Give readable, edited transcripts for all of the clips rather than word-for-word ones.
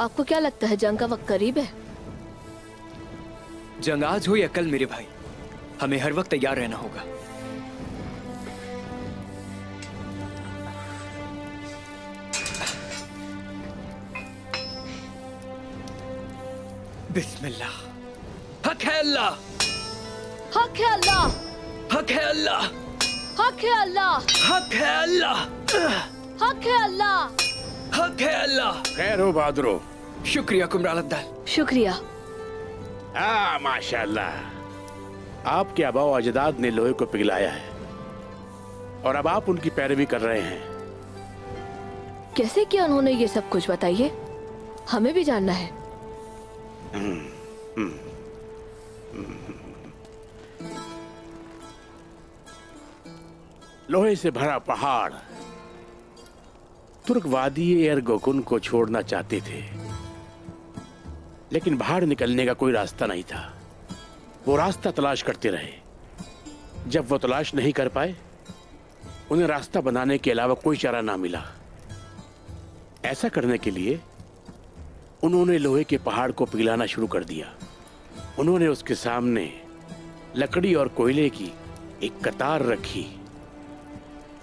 आपको क्या लगता है जंग का वक्त करीब है? जंग आज हो या कल मेरे भाई, हमें हर वक्त तैयार रहना होगा। बिस्मिल्लाह। हक है अल्लाह, हक है अल्लाह, हक है अल्लाह, हक है अल्लाह, हक है अल्लाह, हक है अल्लाह, हक है अल्लाह। खैर हो बहादुरो। शुक्रिया कुमराल अब्दाल। शुक्रिया। हाँ माशाल्लाह, आपके आबा व अजदाद ने लोहे को पिघलाया है और अब आप उनकी पैरवी कर रहे हैं। कैसे किया उन्होंने ये सब कुछ, बताइए, हमें भी जानना है। लोहे से भरा पहाड़ तुर्क वादी एरगोकुन को छोड़ना चाहते थे, लेकिन बाहर निकलने का कोई रास्ता नहीं था। वो रास्ता तलाश करते रहे। जब वो तलाश नहीं कर पाए, उन्हें रास्ता बनाने के अलावा कोई चारा ना मिला। ऐसा करने के लिए उन्होंने लोहे के पहाड़ को पिघलाना शुरू कर दिया। उन्होंने उसके सामने लकड़ी और कोयले की एक कतार रखी।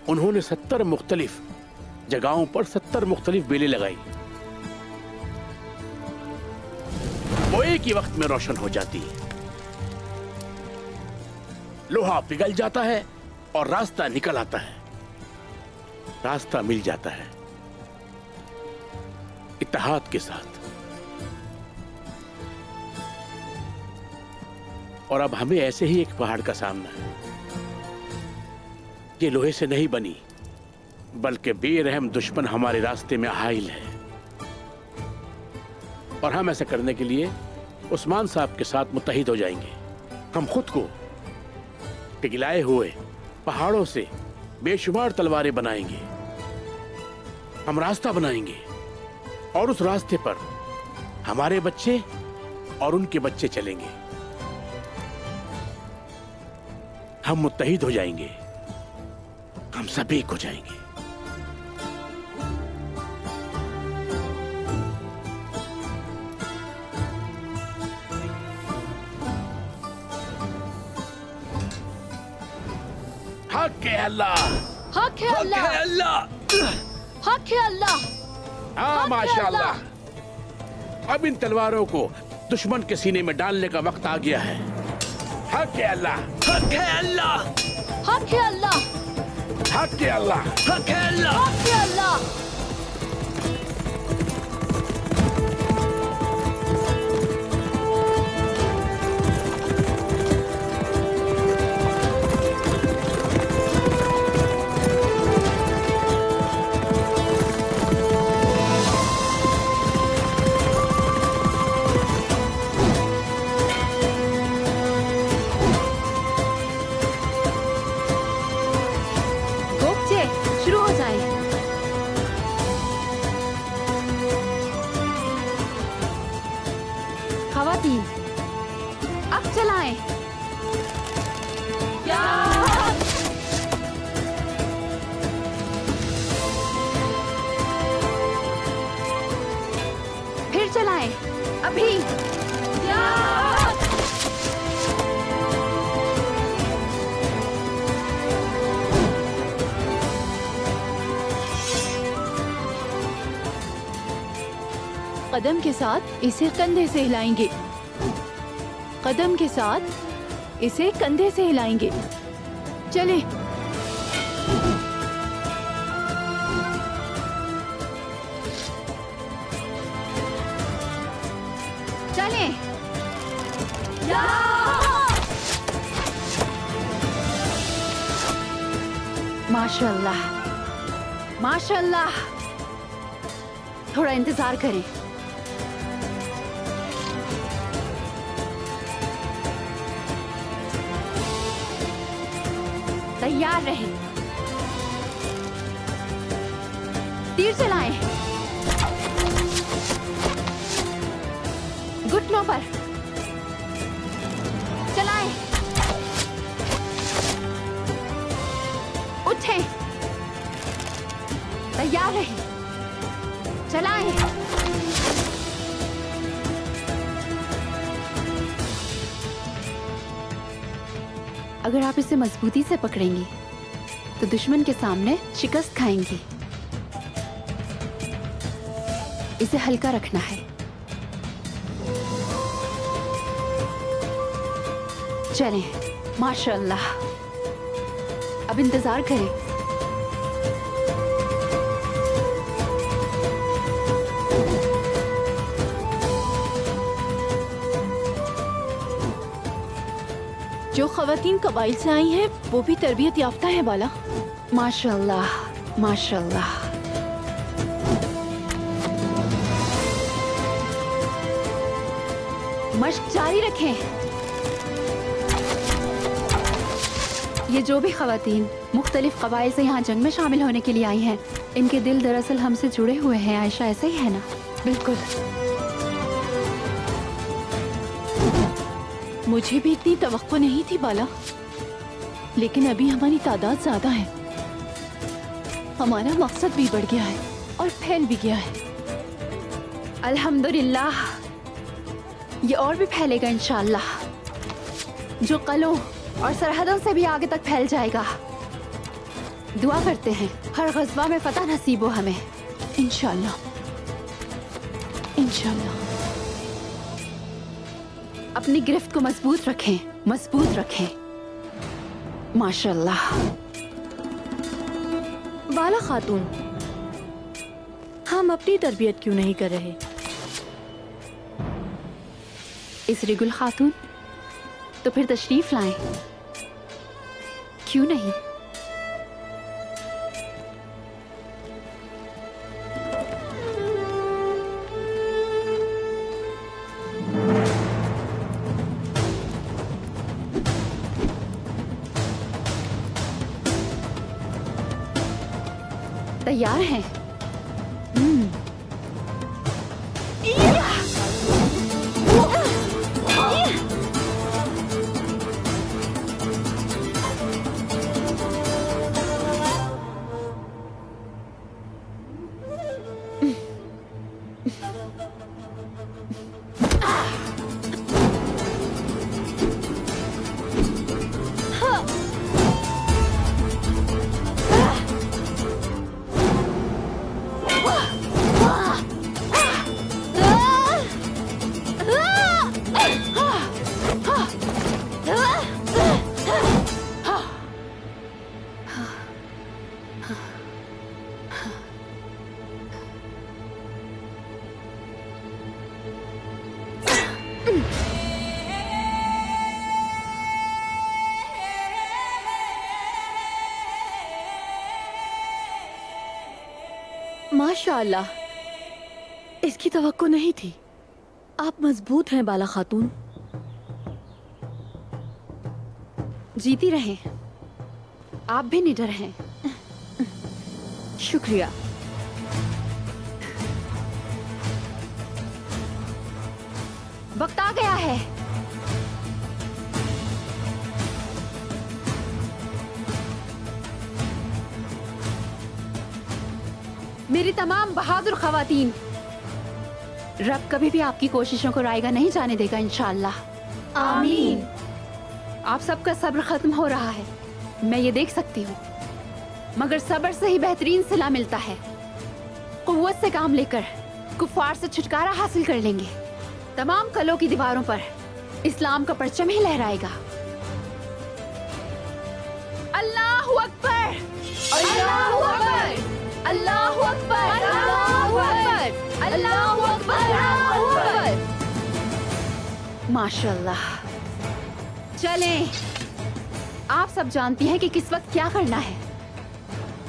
उन्होंने 70 मुख्तलिफ जगहों पर 70 मुख्तलिफ बेलें लगाई। वो एक ही वक्त में रोशन हो जाती। लोहा पिघल जाता है और रास्ता निकल आता है, रास्ता मिल जाता है इत्तेहाद के साथ। और अब हमें ऐसे ही एक पहाड़ का सामना है। ये लोहे से नहीं बनी, बल्कि बेरहम दुश्मन हमारे रास्ते में हाइल है। और हम ऐसा करने के लिए उस्मान साहब के साथ मुत्तहिद हो जाएंगे। हम खुद को पिघलाए हुए पहाड़ों से बेशुमार तलवारें बनाएंगे। हम रास्ता बनाएंगे और उस रास्ते पर हमारे बच्चे और उनके बच्चे चलेंगे। हम मुत्तहिद हो जाएंगे, हम सब एक हो जाएंगे। हक है अल्लाह, हक है अल्लाह, हक है अल्लाह, हक है अल्लाह। हाँ माशाल्लाह, अब इन तलवारों को दुश्मन के सीने में डालने का वक्त आ गया है। हक है अल्लाह, हक है अल्लाह, हक है अल्लाह, हक है अल्लाह, हक है अल्लाह, हक है अल्लाह। कदम के साथ इसे कंधे से हिलाएंगे, कदम के साथ इसे कंधे से हिलाएंगे। चले। चले। माशाल्लाह, माशाल्लाह। थोड़ा इंतजार करें। तैयार रहें। तीर चलाएं। घुटनों पर चलाएं। उठें। तैयार रहें। चलाएं। अगर आप इसे मजबूती से पकड़ेंगी तो दुश्मन के सामने शिकस्त खाएंगी। इसे हल्का रखना है। चलें, माशाअल्लाह। अब इंतजार करें। जो खवातीन कबाइल से आई हैं वो भी तरबियत याफ्ता है बाला। माशाअल्लाह, माशाअल्लाह। मश्क जारी रखें। ये जो भी खवातीन मुख्तलिफ कबाइल से यहाँ जंग में शामिल होने के लिए आई हैं, इनके दिल दरअसल हमसे जुड़े हुए हैं। आयशा, ऐसा ही है ना? बिल्कुल। मुझे भी इतनी तवक्को नहीं थी बाला, लेकिन अभी हमारी तादाद ज्यादा है। हमारा मकसद भी बढ़ गया है और फैल भी गया है। अल्हम्दुलिल्लाह, ये और भी फैलेगा इंशाअल्लाह, जो कलों और सरहदों से भी आगे तक फैल जाएगा। दुआ करते हैं हर ग़ज़वा में फतह नसीब हो हमें। इंशाअल्लाह, इंशाअल्लाह। अपनी गिरफ्त को मजबूत रखें, मजबूत रखें। माशाअल्लाह। बाला खातून, हम अपनी तरबियत क्यों नहीं कर रहे? इसरिगुल खातून, तो फिर तशरीफ लाएं। क्यों नहीं? तैयार हैं? माशाअल्लाह, इसकी तवक्को नहीं थी। आप मजबूत हैं बाला खातून। जीती रहें। आप भी निडर हैं। शुक्रिया। वक्त आ गया है। मेरी तमाम बहादुर खवातीन, रब कभी भी आपकी कोशिशों को रायगा नहीं जाने देगा इंशाअल्लाह। आमीन। आप सबका सब्र खत्म हो रहा है, मैं ये देख सकती हूँ, मगर सब्र से ही बेहतरीन सिला मिलता है। कुव्वत से काम लेकर कुफ्फार से छुटकारा हासिल कर लेंगे। तमाम कलों की दीवारों पर इस्लाम का परचम ही लहराएगा। अल्लाहु अकबर, अल्लाहु अकबर, अल्लाहु अकबर, अल्लाहु अकबर, अल्लाहु अकबर, अल्लाहु अकबर। माशाअल्लाह। चलें, आप सब जानती हैं कि किस वक्त क्या करना है।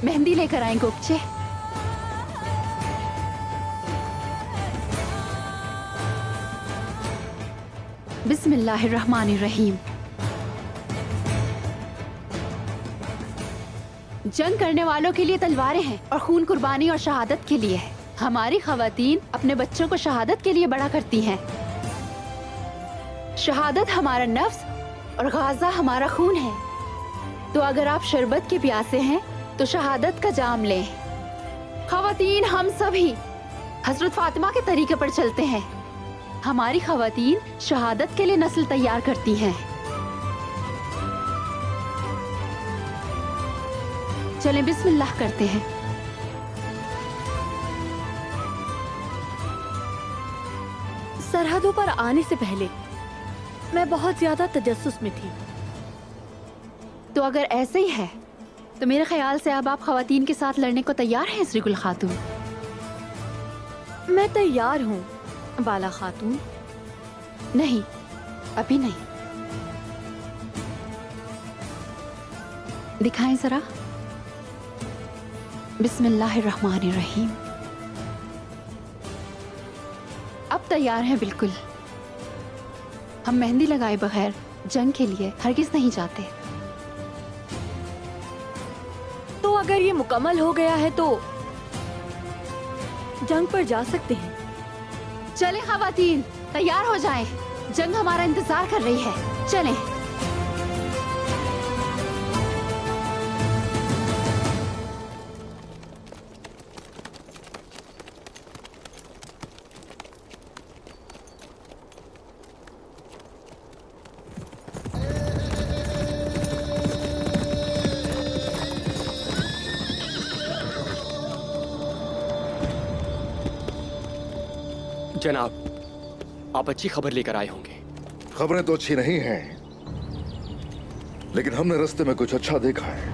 मेहंदी लेकर आएं गोपचे। बिस्मिल्लाहिर्रहमानिर्रहीम। जंग करने वालों के लिए तलवारें हैं और खून कुर्बानी और शहादत के लिए है। हमारी खवातीन अपने बच्चों को शहादत के लिए बड़ा करती हैं। शहादत हमारा नफ्स और गाजा हमारा खून है। तो अगर आप शरबत के प्यासे हैं तो शहादत का जाम लें। खवातीन, हम सभी हजरत फातिमा के तरीके पर चलते हैं। हमारी खवातीन शहादत के लिए नस्ल तैयार करती हैं। चलें बिस्मिल्लाह करते हैं। सरहदों पर आने से पहले मैं बहुत ज्यादा तजस्सुस में थी। तो अगर ऐसे ही है तो मेरे ख्याल से अब आप खवातीन के साथ लड़ने को तैयार हैं इसरिगुल खातून? मैं तैयार हूँ बाला खातून। नहीं, अभी नहीं। दिखाएं जरा। बिस्मिल्लाहिर्रहमानिर्रहीम। अब तैयार हैं बिल्कुल। हम मेहंदी लगाए बगैर जंग के लिए हरगिज नहीं जाते। तो अगर ये मुकम्मल हो गया है तो जंग पर जा सकते हैं। चलें खवातीन, तैयार हो जाएं। जंग हमारा इंतजार कर रही है। चलें। जनाब, आप अच्छी खबर लेकर आए होंगे। खबरें तो अच्छी नहीं हैं, लेकिन हमने रास्ते में कुछ अच्छा देखा है।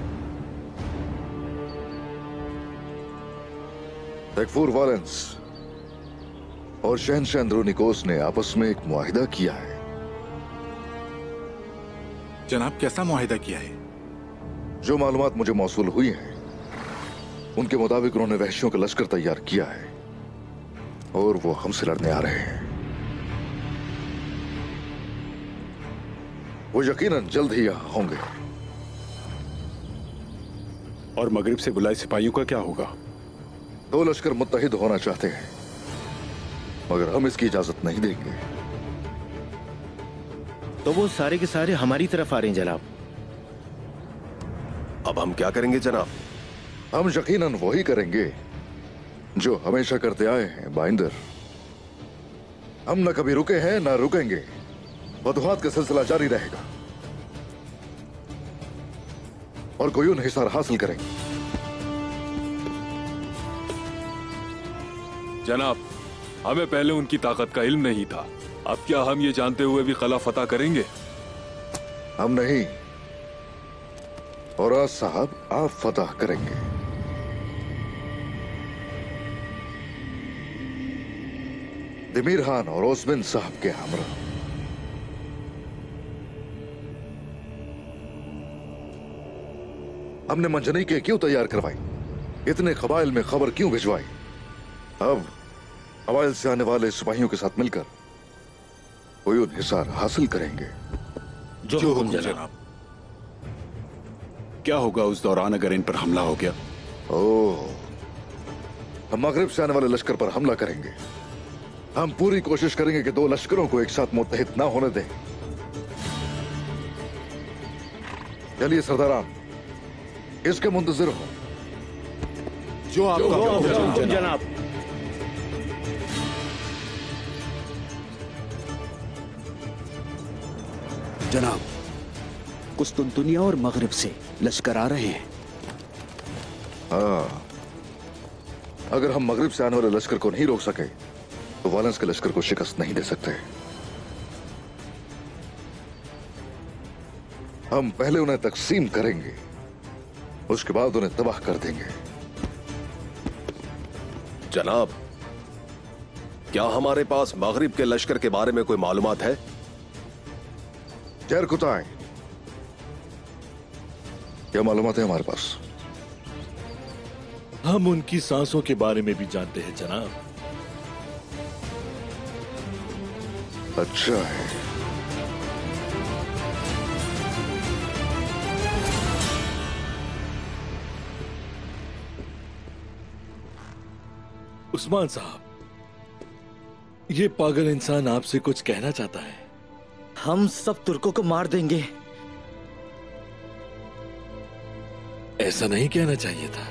तकफूर वालेंस और शहनशाह अंद्रोनिकोस ने आपस में एक मुआहिदा किया है। जनाब, कैसा मुआहिदा किया है? जो मालूमात मुझे मौसूल हुई हैं, उनके मुताबिक उन्होंने वहशियों का लश्कर तैयार किया है और वो हमसे लड़ने आ रहे हैं। वो यकीनन जल्द ही यहां होंगे। और मगरिब से बुलाए सिपाहियों का क्या होगा? दो लश्कर मुत्तहिद होना चाहते हैं, मगर हम इसकी इजाजत नहीं देंगे। तो वो सारे के सारे हमारी तरफ आ रहे हैं जनाब। अब हम क्या करेंगे जनाब? हम यकीनन वही करेंगे जो हमेशा करते आए हैं बाइंदर। हम न कभी रुके हैं न रुकेंगे। फतवाहत का सिलसिला जारी रहेगा और कोयून हिसार हासिल करेंगे। जनाब, हमें पहले उनकी ताकत का इल्म नहीं था। अब क्या हम ये जानते हुए भी किला फतह करेंगे? हम नहीं, और आज साहब आप फतह करेंगे। दिमीर खान और ओस्मिन साहब के हमरा हमने मंजनी के क्यों तैयार करवाई? इतने कबाइल में खबर क्यों भिजवाई? अब कबाइल से आने वाले सिपाहियों के साथ मिलकर कोई उन हिसार हासिल करेंगे। जो हुक्म जनाब। क्या होगा उस दौरान अगर इन पर हमला हो गया? ओह, हम मगरिब से आने वाले लश्कर पर हमला करेंगे। हम पूरी कोशिश करेंगे कि दो लश्करों को एक साथ मुत्तहिद ना होने दें। चलिए सरदारान, इसके मुंतजिर हो। जो आपका जनाब। जनाब, कुस्तुनतुनिया और मगरिब से लश्कर आ रहे हैं। हाँ, अगर हम मगरिब से आने वाले लश्कर को नहीं रोक सके तो वालेंस के लश्कर को शिकस्त नहीं दे सकते। हम पहले उन्हें तकसीम करेंगे, उसके बाद उन्हें तबाह कर देंगे। जनाब, क्या हमारे पास मगरिब के लश्कर के बारे में कोई मालूमात है? जहर कुताएं, क्या मालूमात है हमारे पास? हम उनकी सांसों के बारे में भी जानते हैं जनाब। अच्छा है। उस्मान साहब, ये पागल इंसान आपसे कुछ कहना चाहता है। हम सब तुर्कों को मार देंगे। ऐसा नहीं कहना चाहिए था।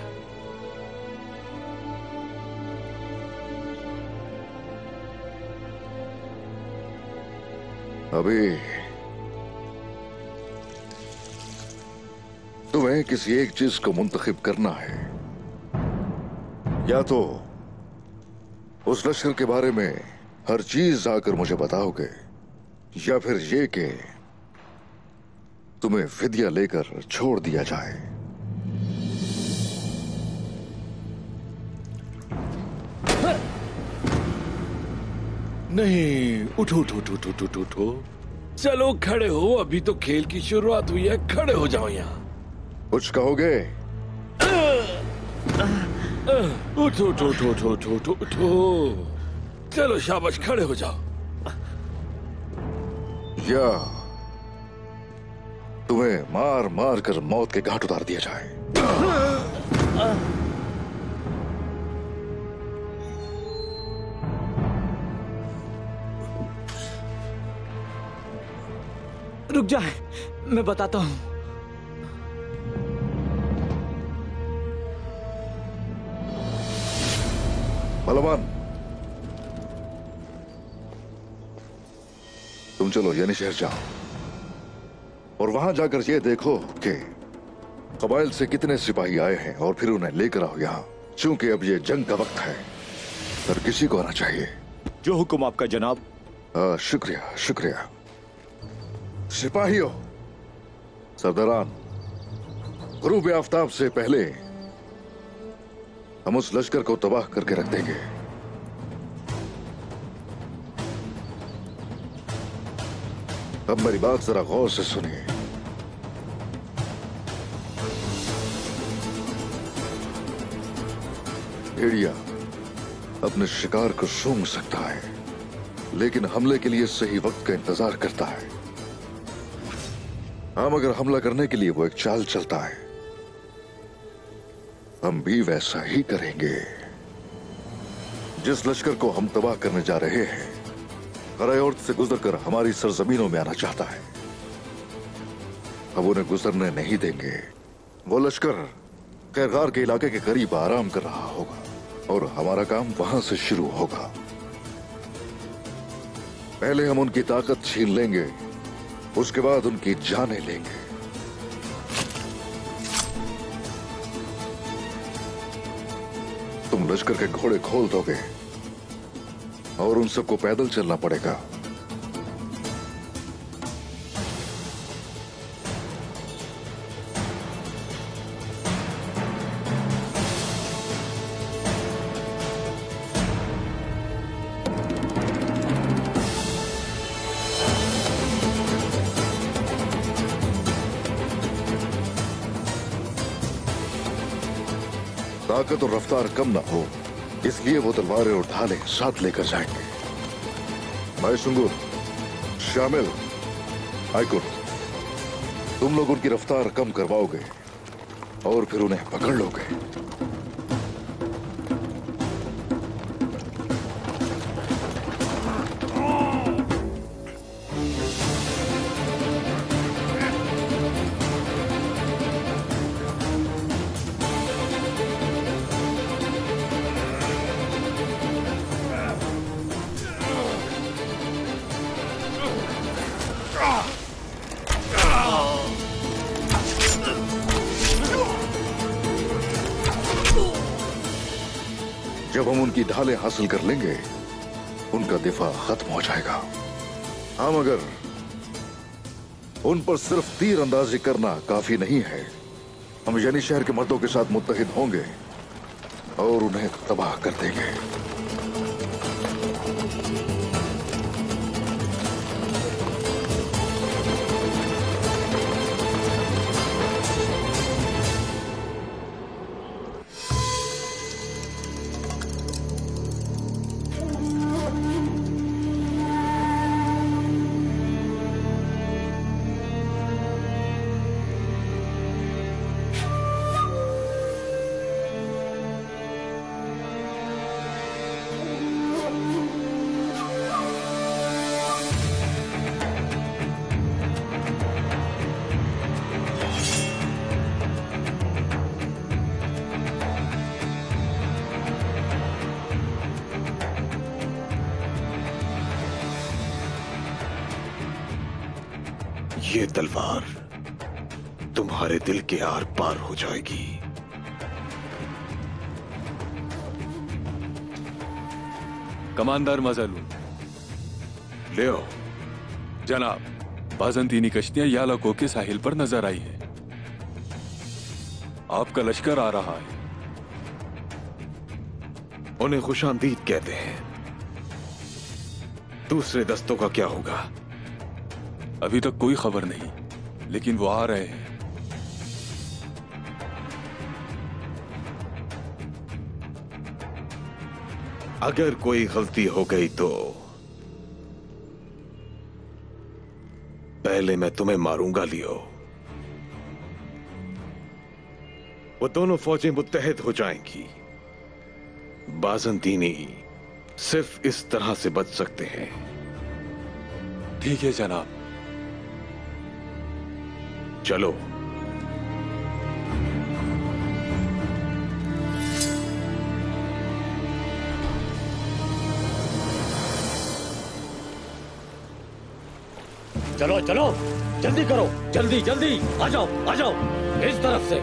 अभी तुम्हें उन्हें किसी एक चीज को मुंतखब करना है। या तो उस लश्कर के बारे में हर चीज आकर मुझे बताओगे, या फिर ये कि तुम्हें फिदिया लेकर छोड़ दिया जाए। नहीं, उठो उठो उठो उठो उठो उठो। चलो खड़े हो, अभी तो खेल की शुरुआत हुई है। खड़े हो जाओ यहाँ। कुछ कहोगे? उठो उठो उठो उठो उठो उठो उठो। चलो शाबाश, खड़े हो जाओ। या तुम्हें मार मार कर मौत के घाट उतार दिया जाए। रुक जाए, मैं बताता हूं। बलवान, तुम चलो यानी शहर जाओ और वहां जाकर ये देखो कि कबाइल से कितने सिपाही आए हैं और फिर उन्हें लेकर आओ यहाँ, क्योंकि अब ये जंग का वक्त है। हर किसी को आना चाहिए। जो हुक्म आपका जनाब। शुक्रिया शुक्रिया। सिपाहियों, सरदारान, गुरूब आफताब से पहले हम उस लश्कर को तबाह करके रख देंगे। अब मेरी बात जरा गौर से सुनिए। भेड़िया अपने शिकार को सूंघ सकता है, लेकिन हमले के लिए सही वक्त का इंतजार करता है। हम अगर हमला करने के लिए वो एक चाल चलता है, हम भी वैसा ही करेंगे। जिस लश्कर को हम तबाह करने जा रहे हैं, करायोर्त से गुजरकर हमारी सरजमीनों में आना चाहता है। अब उन्हें गुजरने नहीं देंगे। वो लश्कर खैरगार के इलाके के करीब आराम कर रहा होगा और हमारा काम वहां से शुरू होगा। पहले हम उनकी ताकत छीन लेंगे, उसके बाद उनकी जानें लेंगे। तुम लश्कर के घोड़े खोल दोगे और उन सबको पैदल चलना पड़ेगा। ताकत और रफ्तार कम ना हो, इसलिए वो तलवारें और ढालें साथ लेकर जाएंगे। भाई सुंगुर, शामिल, आइकुन, तुम लोग उनकी रफ्तार कम करवाओगे और फिर उन्हें पकड़ लोगे। जब हम उनकी ढालें हासिल कर लेंगे, उनका दिफा खत्म हो जाएगा। हम अगर उन पर सिर्फ तीर अंदाजी करना काफी नहीं है, हम यानी शहर के मर्दों के साथ मुत्तहिद होंगे और उन्हें तबाह कर देंगे। ये तलवार तुम्हारे दिल के आर पार हो जाएगी। कमांडर मजलूम। ले आओ। जनाब, बाजंतीनी कश्तियां यालाको के साहिल पर नजर आई है। आपका लश्कर आ रहा है। उन्हें खुशामदीद कहते हैं। दूसरे दस्तों का क्या होगा? अभी तक कोई खबर नहीं, लेकिन वो आ रहे हैं। अगर कोई गलती हो गई तो पहले मैं तुम्हें मारूंगा लियो। वो दोनों फौजें मुत्तहद हो जाएंगी। बाजंतीनी सिर्फ इस तरह से बच सकते हैं। ठीक है जनाब। चलो। चलो चलो, जल्दी करो, जल्दी जल्दी आ जाओ, आ जाओ इस तरफ से।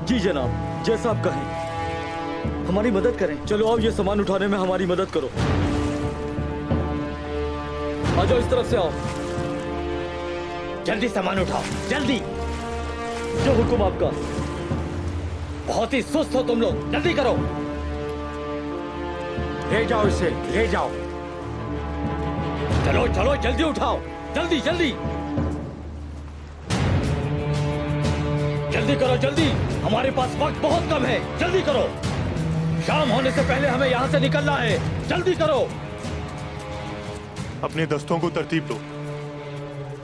जी जनाब, जैसा आप कहें। हमारी मदद करें। चलो आओ, ये सामान उठाने में हमारी मदद करो। आ जाओ, इस तरफ से आओ। जल्दी सामान उठाओ, जल्दी। जो हुक्म आपका। बहुत ही सुस्त हो तुम लोग, जल्दी करो। ले जाओ इसे, ले जाओ। चलो चलो, जल्दी उठाओ, जल्दी जल्दी जल्दी करो, जल्दी। हमारे पास वक्त बहुत कम है, जल्दी करो। शाम होने से पहले हमें यहाँ से निकलना है, जल्दी करो। अपने दस्तों को तरतीब दो।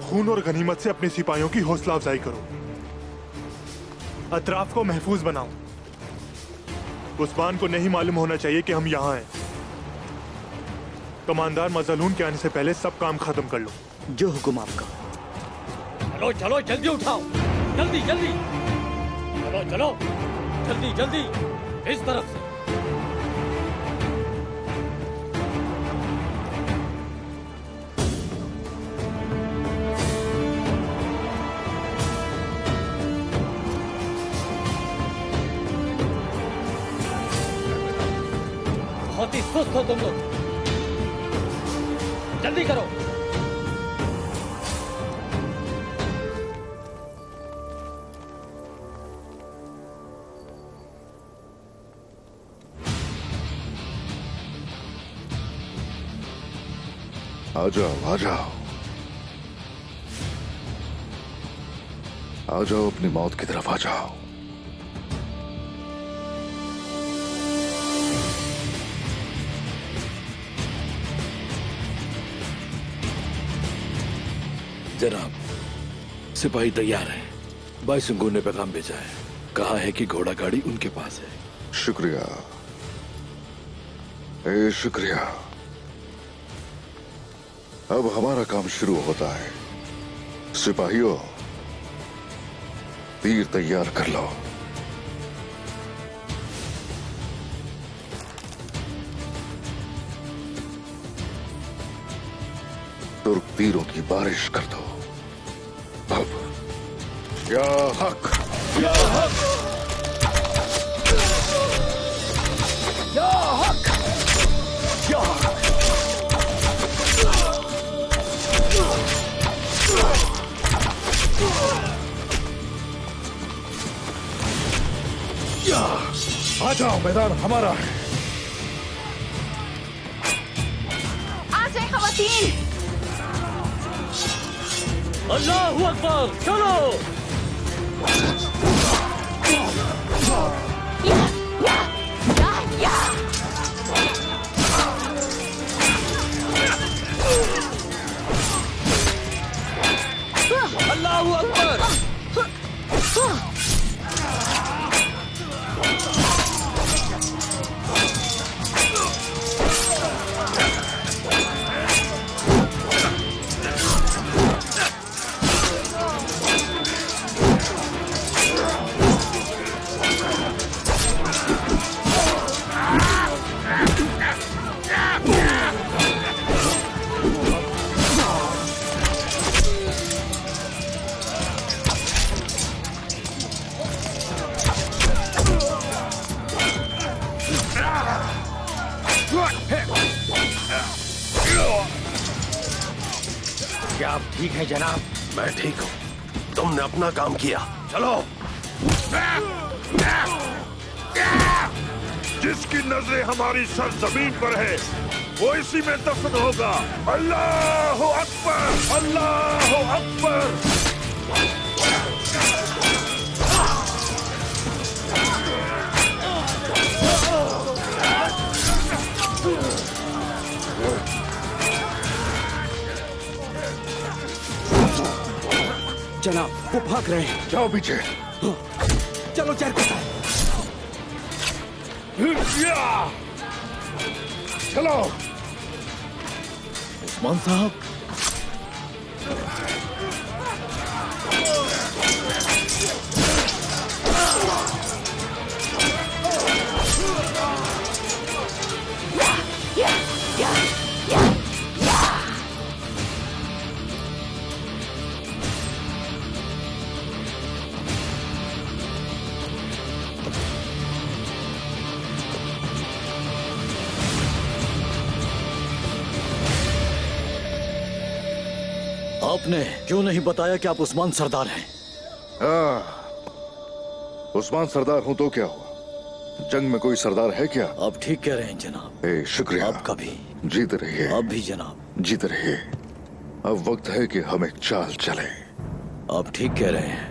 खून और गनीमत से अपने सिपाहियों की हौसला अफजाई करो। अतराफ को महफूज बनाओ। उस्मान को नहीं मालूम होना चाहिए कि हम यहाँ हैं। कमांडर मजलून के आने से पहले सब काम खत्म कर लो। जो हुक्म आपका। चलो चलो, जल्दी उठाओ, जल्दी जल्दी। चलो चलो, जल्दी जल्दी इस तरफ से। बहुत ही सुस्त हो तुम लोग, जल्दी करो। आ जाओ, आ जाओ, आ जाओ, अपनी मौत की तरफ आ जाओ। जनाब, सिपाही तैयार है। बाईसुंगू ने पैगाम भेजा है, कहा है कि घोड़ा गाड़ी उनके पास है। शुक्रिया, ए शुक्रिया। अब हमारा काम शुरू होता है। सिपाहियों, तीर तैयार कर लो। तुर्क तीरों की बारिश कर दो। अब या हक, या हक, या हक, या हक। आ जाओ, मैदान हमारा है। आ जाए खवातीन। अल्लाहू अकबर, चलो। अल्लाहू अकबर। क्या आप ठीक हैं जनाब? मैं ठीक हूँ। तुमने अपना काम किया, चलो। जिसकी नजरें हमारी सरजमीन पर है वो इसी में दफन होगा। अल्लाह अकबर, अल्लाह अकबर। जनाब, वो भाग रहे हैं। जाओ पीछे। चलो जरको साहब। चलो। उस्मान साहब, आपने क्यों नहीं बताया कि आप उस्मान सरदार हैं? उस्मान सरदार हूं तो क्या हुआ? जंग में कोई सरदार है क्या? आप ठीक कह रहे हैं जनाब। शुक्रिया। आपका भी। जीते रहिए। आप भी जनाब। जीते रहिए। अब वक्त है कि हम एक चाल चले। आप ठीक कह रहे हैं।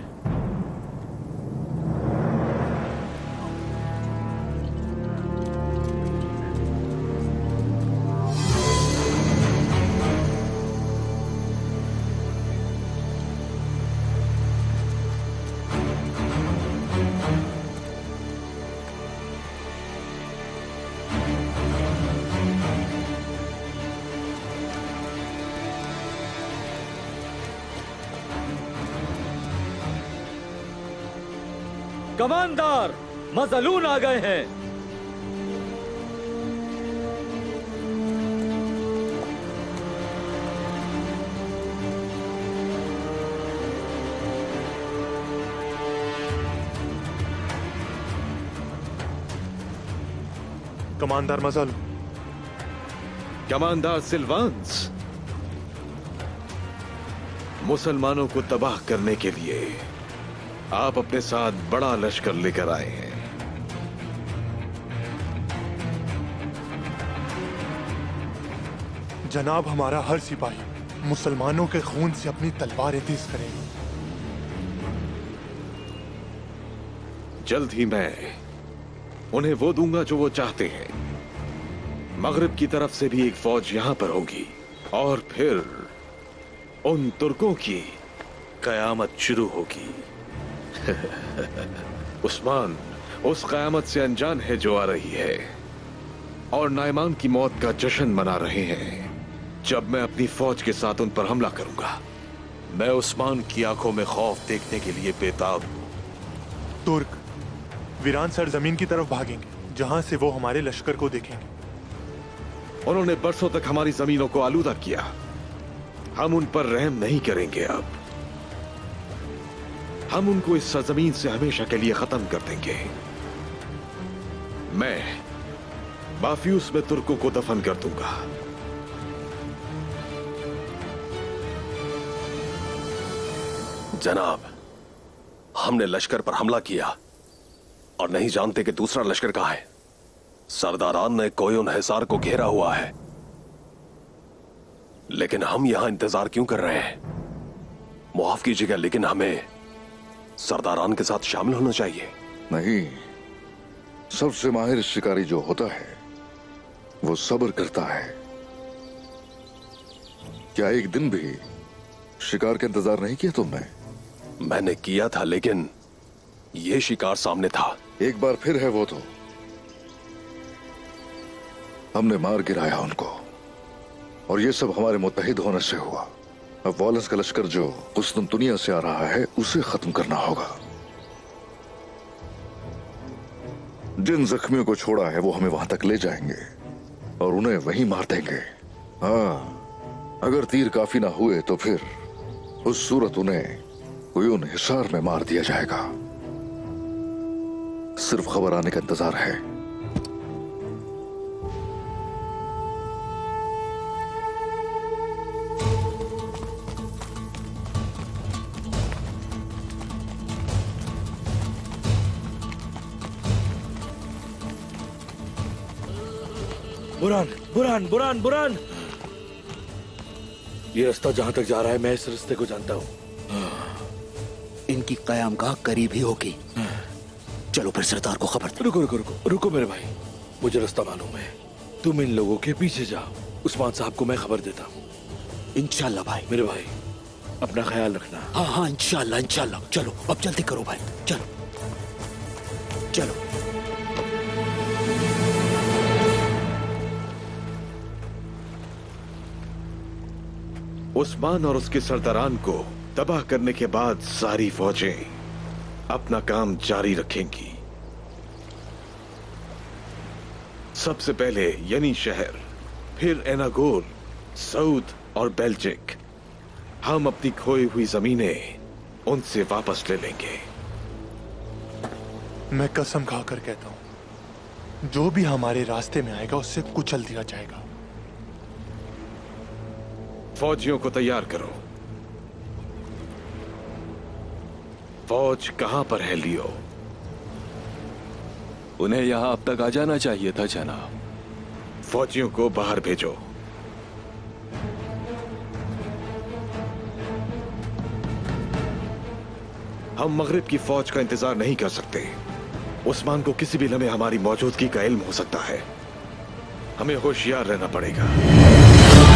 कमांडर, मजलून आ गए हैं। कमांडर मजल। कमांडर सिल्वांस, मुसलमानों को तबाह करने के लिए आप अपने साथ बड़ा लश्कर लेकर आए हैं। जनाब, हमारा हर सिपाही मुसलमानों के खून से अपनी तलवारें तेज करेगा। जल्द ही मैं उन्हें वो दूंगा जो वो चाहते हैं। मगरिब की तरफ से भी एक फौज यहां पर होगी और फिर उन तुर्कों की कयामत शुरू होगी। उस्मान उस कयामत से अनजान है जो आ रही है और नाइमान की मौत का जश्न मना रहे हैं जब मैं अपनी फौज के साथ उन पर हमला करूंगा। मैं उस्मान की आंखों में खौफ देखने के लिए बेताब हूं। तुर्क वीरान सरजमीन की तरफ भागेंगे जहां से वो हमारे लश्कर को देखेंगे। उन्होंने बरसों तक हमारी जमीनों को आलूदा किया। हम उन पर रहम नहीं करेंगे। अब हम उनको इस सरजमीन से हमेशा के लिए खत्म कर देंगे। मैं बाफ्यूस में तुर्कों को दफन कर दूंगा। जनाब, हमने लश्कर पर हमला किया और नहीं जानते कि दूसरा लश्कर कहां है। सरदारान ने कोयन हिसार को घेरा हुआ है, लेकिन हम यहां इंतजार क्यों कर रहे हैं? मुआफ कीजिएगा, लेकिन हमें सरदारान के साथ शामिल होना चाहिए। नहीं, सबसे माहिर शिकारी जो होता है वो सब्र करता है। क्या एक दिन भी शिकार का इंतजार नहीं किया तुमने? मैंने किया था, लेकिन ये शिकार सामने था। एक बार फिर है वो तो। हमने मार गिराया उनको और ये सब हमारे मुत्तहिद होने से हुआ। अब वॉलेंस का लश्कर जो कुस्तुनतुनिया से आ रहा है उसे खत्म करना होगा। जिन जख्मियों को छोड़ा है वो हमें वहां तक ले जाएंगे और उन्हें वहीं मार देंगे। हाँ, अगर तीर काफी ना हुए तो फिर उस सूरत उन्हें कोयन हिसार में मार दिया जाएगा। सिर्फ खबर आने का इंतजार है। बुरान बुरान बुरान बुरान, ये रास्ता जहां तक जा रहा है मैं इस रास्ते को जानता हूँ। इनकी कयामगाह करीब ही होगी। चलो फिर सरदार को खबर दो। रुको रुको रुको रुको मेरे भाई, मुझे रास्ता मालूम है। तुम इन लोगों के पीछे जाओ, उस्मान साहब को मैं खबर देता हूँ। इंशाल्लाह भाई। मेरे भाई अपना ख्याल रखना। हाँ हाँ इंशाल्लाह इंशाल्लाह। चलो अब जल्दी करो भाई, चलो चलो। उस्मान और उसके सरदारान को तबाह करने के बाद सारी फौजें अपना काम जारी रखेंगी। सबसे पहले यनी शहर, फिर एनागोर, सऊद और बेल्जिक। हम अपनी खोई हुई जमीनें उनसे वापस ले लेंगे। मैं कसम खाकर कहता हूं, जो भी हमारे रास्ते में आएगा उससे कुचल दिया जाएगा। फौजियों को तैयार करो। फौज कहां पर है लियो? उन्हें यहां अब तक आ जाना चाहिए था जनाब। फौजियों को बाहर भेजो। हम मगरिब की फौज का इंतजार नहीं कर सकते। उस्मान को किसी भी लम्हे हमारी मौजूदगी का इल्म हो सकता है। हमें होशियार रहना पड़ेगा।